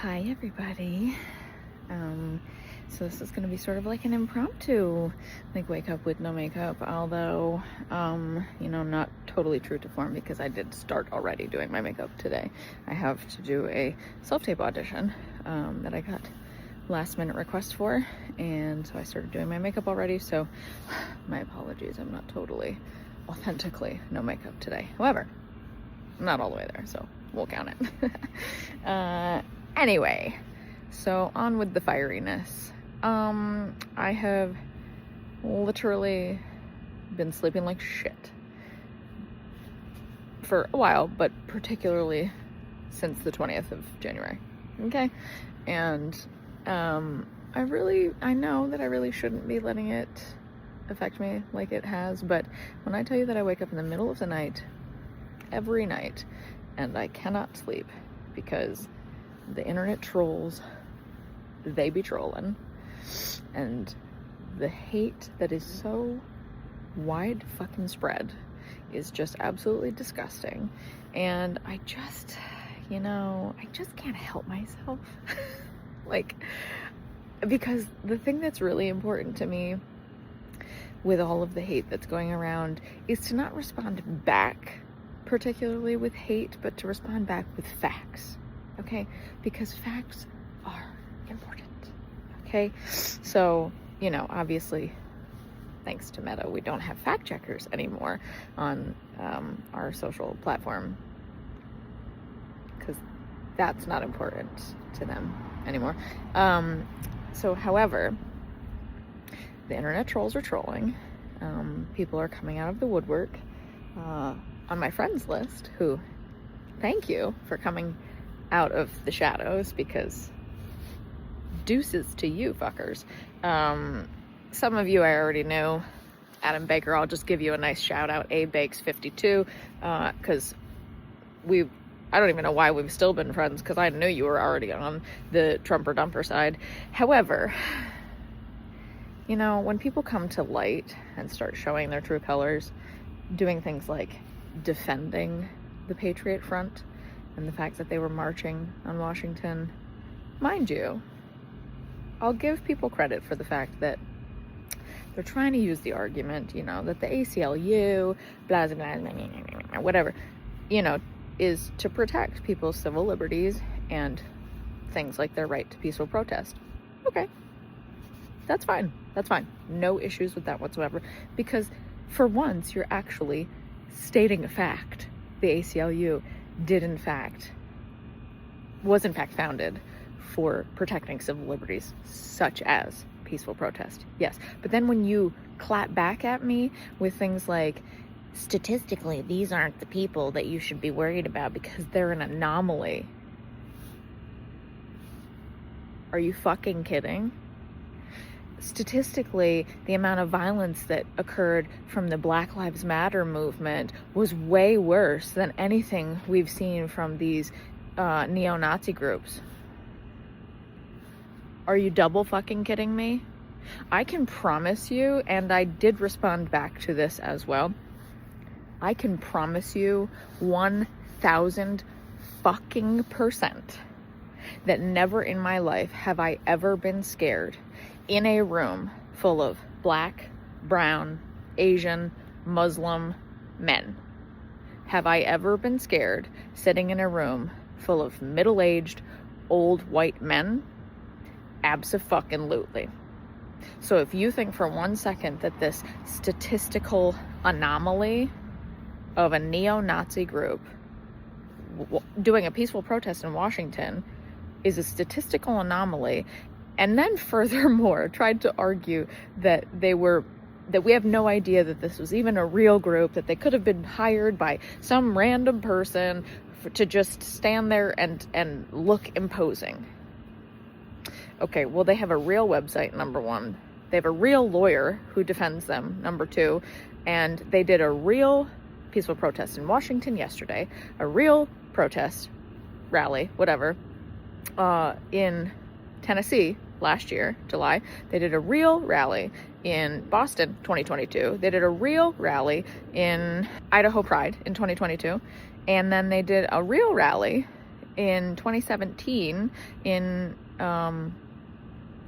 Hi everybody. So this is going to be sort of like an impromptu wake up with no makeup, although not totally true to form because I did start already doing my makeup today. I have to do a self-tape audition that I got last minute request for, and so I started doing my makeup already, so my apologies, I'm not totally authentically no makeup today. However, I'm not all the way there, so we'll count it. Anyway, so on with the fieriness. I have literally been sleeping like shit for a while, but particularly since the 20th of January. Okay? And I know that I really shouldn't be letting it affect me like it has, but when I tell you that I wake up in the middle of the night, every night, and I cannot sleep because the internet trolls, they be trolling, and the hate that is so wide fucking spread is just absolutely disgusting. And I just can't help myself. Because the thing that's really important to me with all of the hate that's going around is to not respond back particularly with hate, but to respond back with facts. Okay? Because facts are important. Okay? So, obviously, thanks to Meta, we don't have fact checkers anymore on our social platform because that's not important to them anymore. However, the internet trolls are trolling. People are coming out of the woodwork. On my friends list, who, thank you for coming out of the shadows, because deuces to you fuckers. Some of you I already knew. Adam Baker, I'll just give you a nice shout out, abakes52, because I don't even know why we've still been friends, because I knew you were already on the Trumper Dumper side. However, when people come to light and start showing their true colors, doing things like defending the Patriot Front and the fact that they were marching on Washington, mind you, I'll give people credit for the fact that they're trying to use the argument, that the ACLU, blah, blah, blah, blah, blah, blah, whatever, is to protect people's civil liberties and things like their right to peaceful protest. Okay. That's fine. That's fine. No issues with that whatsoever. Because for once, you're actually stating a fact. The ACLU was in fact founded for protecting civil liberties, such as peaceful protest. Yes. But then when you clap back at me with things like, statistically, these aren't the people that you should be worried about because they're an anomaly. Are you fucking kidding? Statistically, the amount of violence that occurred from the Black Lives Matter movement was way worse than anything we've seen from these neo-Nazi groups. Are you double fucking kidding me? I can promise you, and I did respond back to this as well, I can promise you 1,000 fucking % that never in my life have I ever been scared in a room full of Black, brown, Asian, Muslim men. Have I ever been scared sitting in a room full of middle-aged, old white men? Abso-fucking-lutely. So if you think for 1 second that this statistical anomaly of a neo-Nazi group doing a peaceful protest in Washington is a statistical anomaly, and then furthermore tried to argue that we have no idea that this was even a real group, that they could have been hired by some random person to just stand there and look imposing. Okay, well, they have a real website, number one. They have a real lawyer who defends them, number two. And they did a real peaceful protest in Washington yesterday, a real protest, rally, whatever, in Tennessee last year, July. They did a real rally in Boston, 2022. They did a real rally in Idaho Pride in 2022. And then they did a real rally in 2017 in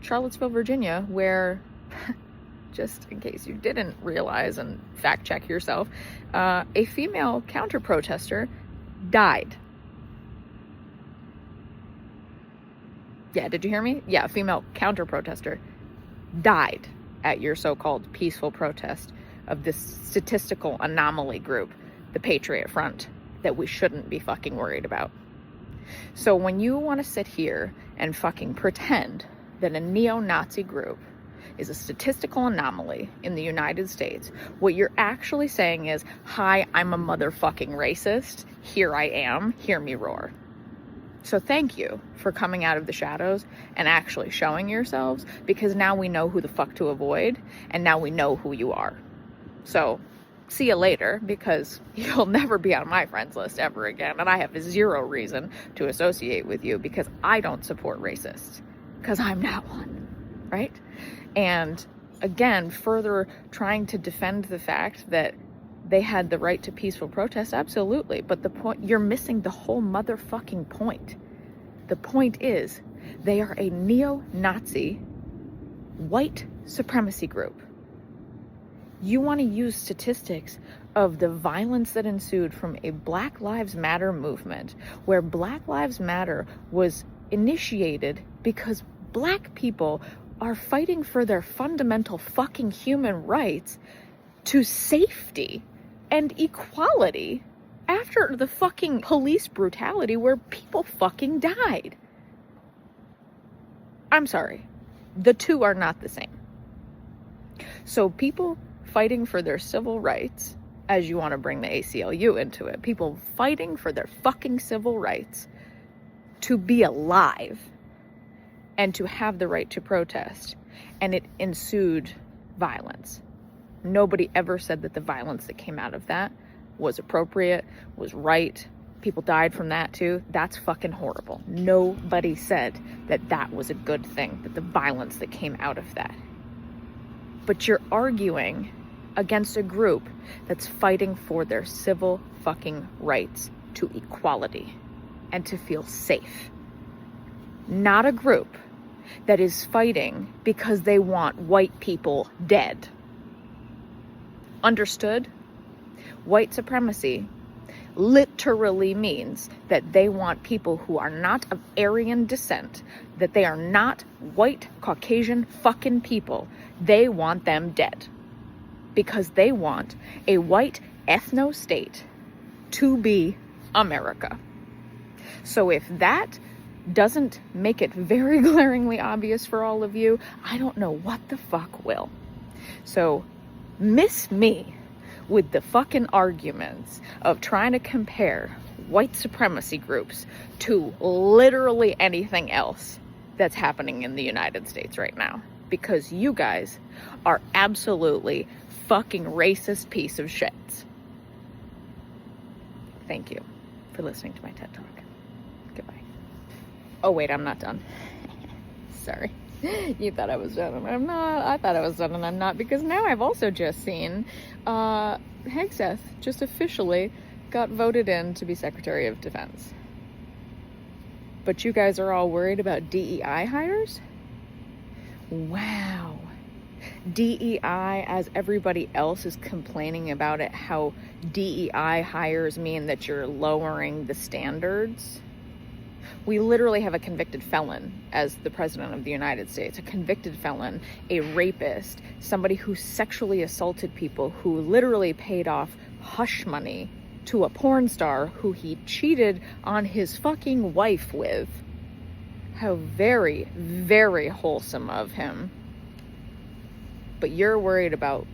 Charlottesville, Virginia, where, just in case you didn't realize and fact check yourself, a female counter-protester died. Yeah, did you hear me? Yeah, a female counter-protester died at your so-called peaceful protest of this statistical anomaly group, the Patriot Front, that we shouldn't be fucking worried about. So when you want to sit here and fucking pretend that a neo-Nazi group is a statistical anomaly in the United States, what you're actually saying is, hi, I'm a motherfucking racist. Here I am. Hear me roar. So thank you for coming out of the shadows and actually showing yourselves, because now we know who the fuck to avoid, and now we know who you are. So see you later, because you'll never be on my friends list ever again, and I have zero reason to associate with you, because I don't support racists, because I'm not one, right? And again, further trying to defend the fact that they had the right to peaceful protest, absolutely. But the point, you're missing the whole motherfucking point. The point is, they are a neo-Nazi white supremacy group. You want to use statistics of the violence that ensued from a Black Lives Matter movement, where Black Lives Matter was initiated because Black people are fighting for their fundamental fucking human rights to safety and equality after the fucking police brutality where people fucking died. I'm sorry. The two are not the same. So people fighting for their civil rights, as you want to bring the ACLU into it, people fighting for their fucking civil rights to be alive and to have the right to protest, and it ensued violence. Nobody ever said that the violence that came out of that was appropriate, was right. People died from that too. That's fucking horrible. Nobody said that that was a good thing, that the violence that came out of that. But you're arguing against a group that's fighting for their civil fucking rights to equality and to feel safe. Not a group that is fighting because they want white people dead. Understood? White supremacy literally means that they want people who are not of Aryan descent, that they are not white Caucasian fucking people. They want them dead because they want a white ethno-state to be America. So if that doesn't make it very glaringly obvious for all of you, I don't know what the fuck will. So miss me with the fucking arguments of trying to compare white supremacy groups to literally anything else that's happening in the United States right now. Because you guys are absolutely fucking racist piece of shits. Thank you for listening to my TED Talk. Goodbye. Oh wait, I'm not done. Sorry. You thought I was done and I'm not. I thought I was done and I'm not, because now I've also just seen Hegseth just officially got voted in to be Secretary of Defense. But you guys are all worried about DEI hires? Wow. DEI, as everybody else is complaining about it, how DEI hires mean that you're lowering the standards. We literally have a convicted felon as the president of the United States, a convicted felon, a rapist, somebody who sexually assaulted people, who literally paid off hush money to a porn star who he cheated on his fucking wife with. How very, very wholesome of him. But you're worried about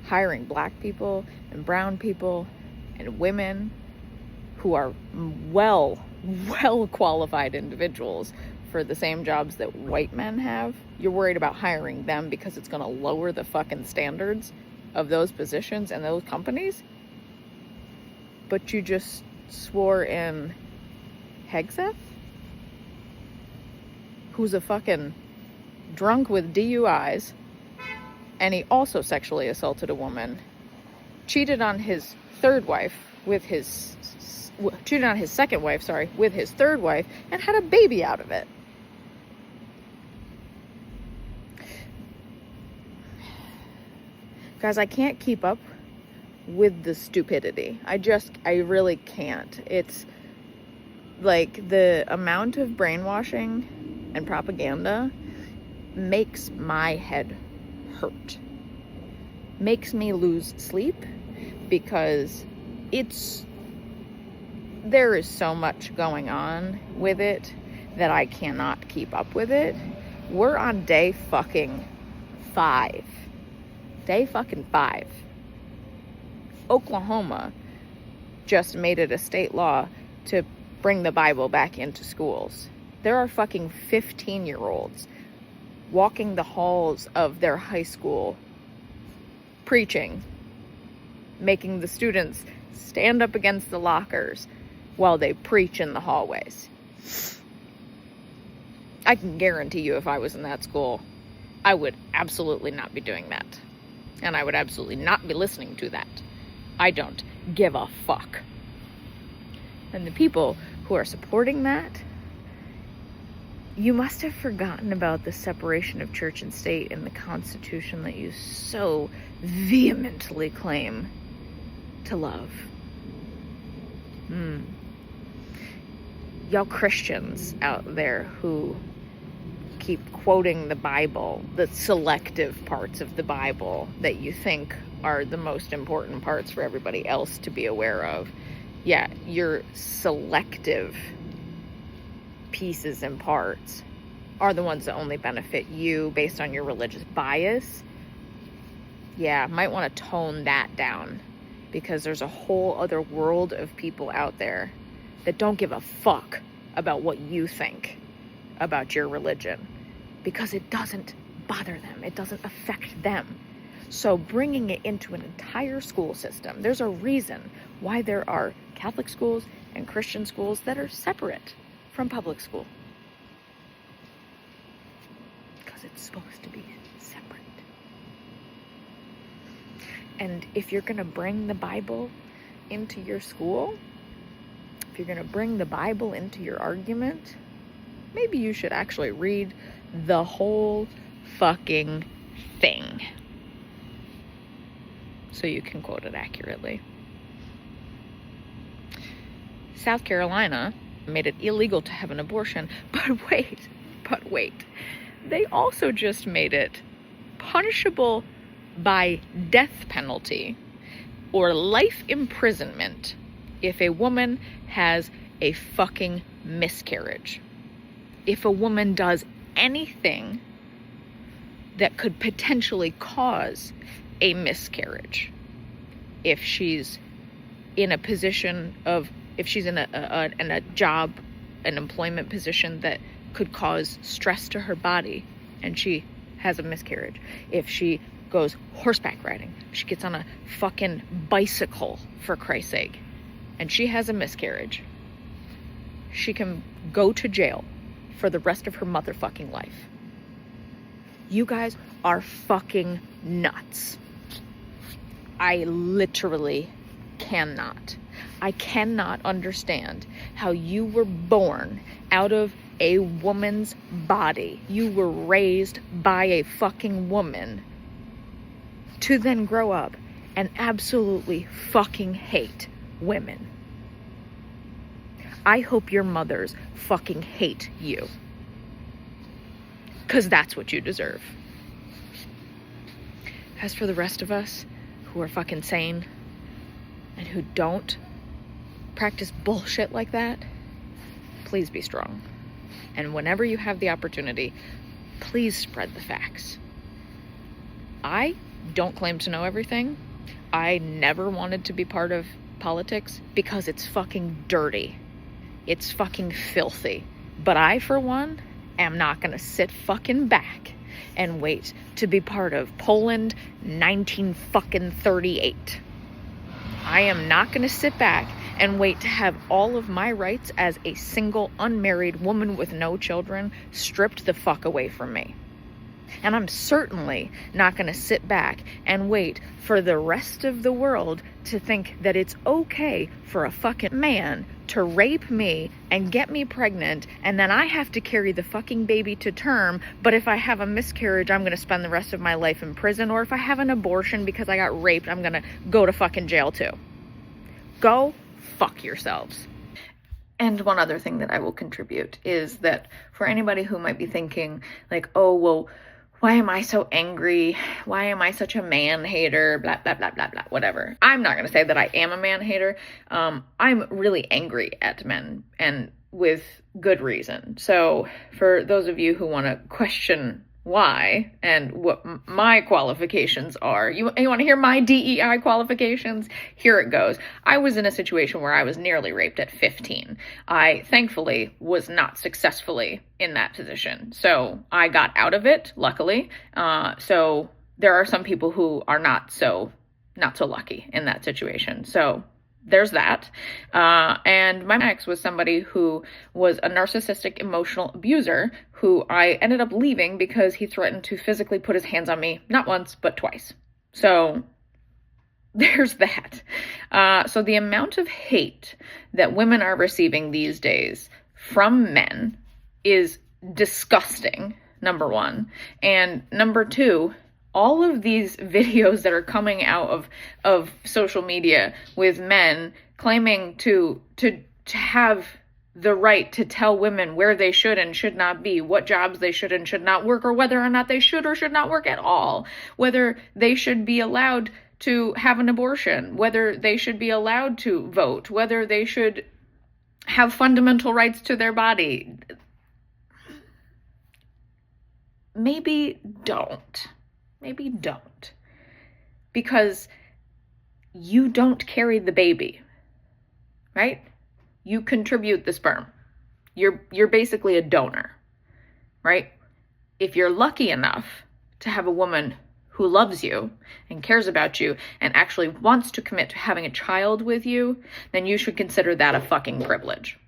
hiring black people and brown people and women who are well qualified individuals for the same jobs that white men have. You're worried about hiring them because it's going to lower the fucking standards of those positions and those companies. But you just swore in Hegseth, who's a fucking drunk with DUIs, and he also sexually assaulted a woman, cheated on his third wife with his cheated on his second wife, with his third wife, and had a baby out of it. Guys, I can't keep up with the stupidity. I really can't. It's like the amount of brainwashing and propaganda makes my head hurt. Makes me lose sleep because there is so much going on with it that I cannot keep up with it. We're on day fucking 5. Day fucking 5. Oklahoma just made it a state law to bring the Bible back into schools. There are fucking 15-year-olds walking the halls of their high school preaching, making the students stand up against the lockers while they preach in the hallways. I can guarantee you if I was in that school, I would absolutely not be doing that. And I would absolutely not be listening to that. I don't give a fuck. And the people who are supporting that, you must have forgotten about the separation of church and state in the Constitution that you so vehemently claim to love. Y'all Christians out there who keep quoting the Bible, the selective parts of the Bible that you think are the most important parts for everybody else to be aware of. Yeah, your selective pieces and parts are the ones that only benefit you based on your religious bias. Yeah, might want to tone that down because there's a whole other world of people out there that don't give a fuck about what you think about your religion because it doesn't bother them. It doesn't affect them. So bringing it into an entire school system, there's a reason why there are Catholic schools and Christian schools that are separate from public school. Because it's supposed to be separate. And if you're going to bring the Bible into your school, if you're going to bring the Bible into your argument, maybe you should actually read the whole fucking thing so you can quote it accurately. South Carolina made it illegal to have an abortion, but wait. They also just made it punishable by death penalty or life imprisonment if a woman has a fucking miscarriage. If a woman does anything that could potentially cause a miscarriage, if she's in a position of, if she's in a job, an employment position that could cause stress to her body and she has a miscarriage, if she goes horseback riding, if she gets on a fucking bicycle, for Christ's sake, and she has a miscarriage, she can go to jail for the rest of her motherfucking life. You guys are fucking nuts. I literally cannot. I cannot understand how you were born out of a woman's body. You were raised by a fucking woman to then grow up and absolutely fucking hate women. I hope your mothers fucking hate you. 'Cause that's what you deserve. As for the rest of us who are fucking sane and who don't practice bullshit like that, please be strong. And whenever you have the opportunity, please spread the facts. I don't claim to know everything. I never wanted to be part of politics because it's fucking dirty. It's fucking filthy. But I, for one, am not gonna sit fucking back and wait to be part of Poland 1938. I am not gonna sit back and wait to have all of my rights as a single unmarried woman with no children stripped the fuck away from me. And I'm certainly not gonna sit back and wait for the rest of the world to think that it's okay for a fucking man to rape me and get me pregnant, and then I have to carry the fucking baby to term, but if I have a miscarriage, I'm going to spend the rest of my life in prison, or if I have an abortion because I got raped, I'm going to go to fucking jail too. Go fuck yourselves. And one other thing that I will contribute is that for anybody who might be thinking like, oh, well, why am I so angry? Why am I such a man hater? Blah, blah, blah, blah, blah, whatever. I'm not going to say that I am a man hater. I'm really angry at men, and with good reason. So for those of you who want to question why and what my qualifications are, you want to hear my DEI qualifications? Here it goes. I was in a situation where I was nearly raped at 15. I thankfully was not successfully in that position. So I got out of it, luckily. So there are some people who are not so lucky in that situation. So there's that. And my ex was somebody who was a narcissistic emotional abuser who I ended up leaving because he threatened to physically put his hands on me, not once, but twice. So there's that. So the amount of hate that women are receiving these days from men is disgusting, number one. And number two, all of these videos that are coming out of social media with men claiming to have the right to tell women where they should and should not be, what jobs they should and should not work, or whether or not they should or should not work at all, whether they should be allowed to have an abortion, whether they should be allowed to vote, whether they should have fundamental rights to their body. Maybe don't. Maybe don't. Because you don't carry the baby, right? You contribute the sperm. You're basically a donor, right? If you're lucky enough to have a woman who loves you and cares about you and actually wants to commit to having a child with you, then you should consider that a fucking privilege.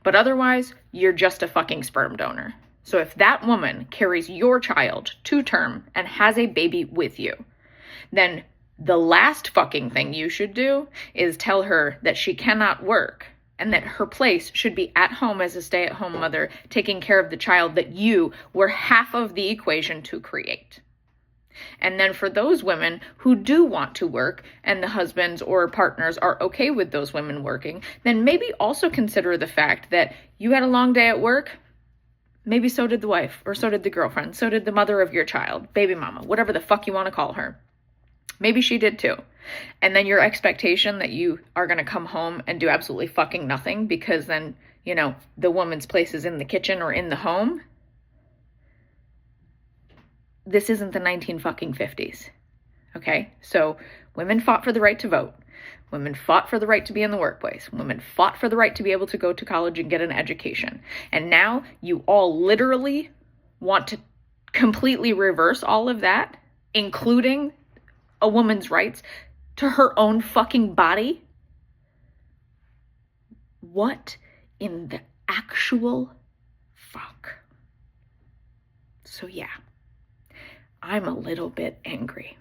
But otherwise, you're just a fucking sperm donor. So if that woman carries your child to term and has a baby with you, then the last fucking thing you should do is tell her that she cannot work and that her place should be at home as a stay-at-home mother, taking care of the child that you were half of the equation to create. And then for those women who do want to work and the husbands or partners are okay with those women working, then maybe also consider the fact that you had a long day at work. Maybe so did the wife, or so did the girlfriend, so did the mother of your child, baby mama, whatever the fuck you want to call her. Maybe she did too. And then your expectation that you are going to come home and do absolutely fucking nothing because then, you know, the woman's place is in the kitchen or in the home. This isn't the 1950s. Okay? So women fought for the right to vote. Women fought for the right to be in the workplace. Women fought for the right to be able to go to college and get an education. And now you all literally want to completely reverse all of that, including a woman's rights to her own fucking body? What in the actual fuck? So yeah, I'm a little bit angry.